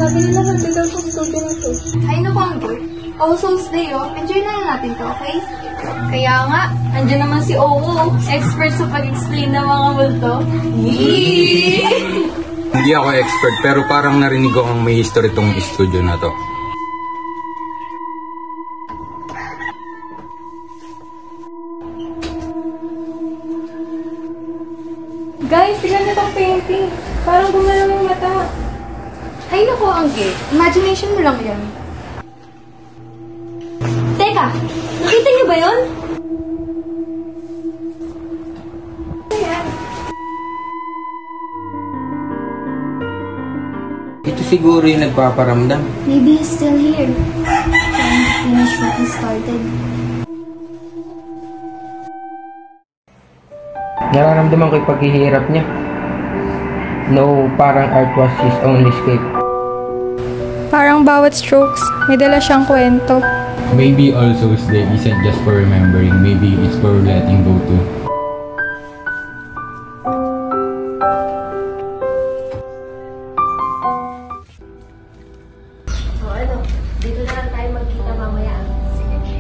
Sabi nila mag-legal kong student ito. Ay, naku, Angel. All Souls Day, oh. Enjoy na lang natin to, okay? Kaya nga, andyan naman si Owo, expert sa pag-explain ng mga multo. Yee! Hindi ako expert, pero parang narinig ko ang may history tong studio na to. Guys, tignan niyo tong painting. Parang gumalaw yung mata. Ay, naku, Angel. Imagination mo lang yan. Teka, nakita niyo ba yun? Ito siguro yung nagpaparamdam. Maybe he's still here. Trying to finish what he started. Nararamdaman ko yung paghihirap niya. No, parang art was his only escape. Parang bawat strokes, may dala siyang kwento. Maybe All Souls Day isn't just for remembering, maybe it's for letting go too. So ano, dito na lang tayo magkita mamaya. Sige.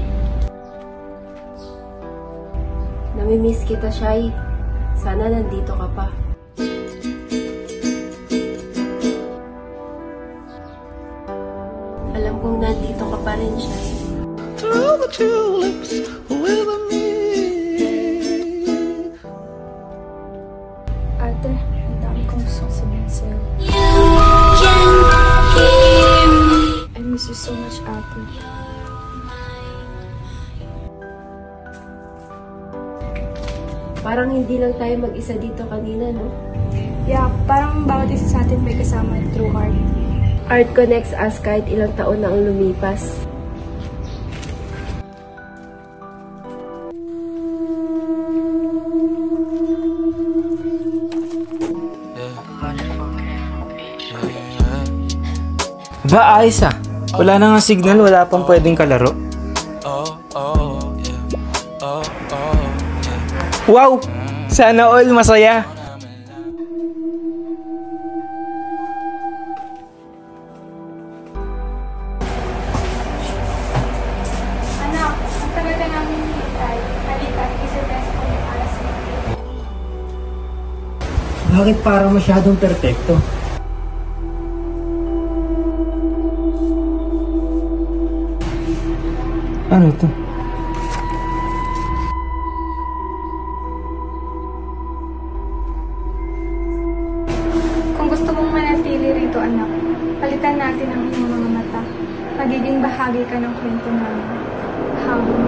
Namimiss kita, Shai. Sana nandito ka pa. Alam kong nandito ka pa rin, Shai. Through the tulips with me. Ate, ang dami kong gustong sabihin sa'yo. I miss you so much, ate. Parang hindi lang tayo mag-isa dito kanina, no? Yeah, parang bawat isa sa atin may kasama through art. Art connects us kahit ilang taon na ang lumipas. Ba, ayos ah. Wala na nga signal, wala pang pwedeng kalaro. Wow! Sana all masaya. Anak, ang tagal na namin hinihintay. Halika, isa-test ko yung alas mo. Bakit parang masyadong perpekto? Ano to? Kung gusto mong manatili rito, anak, palitan natin ang iyong mga mata. Magiging bahagi ka ng kwento namin. Habang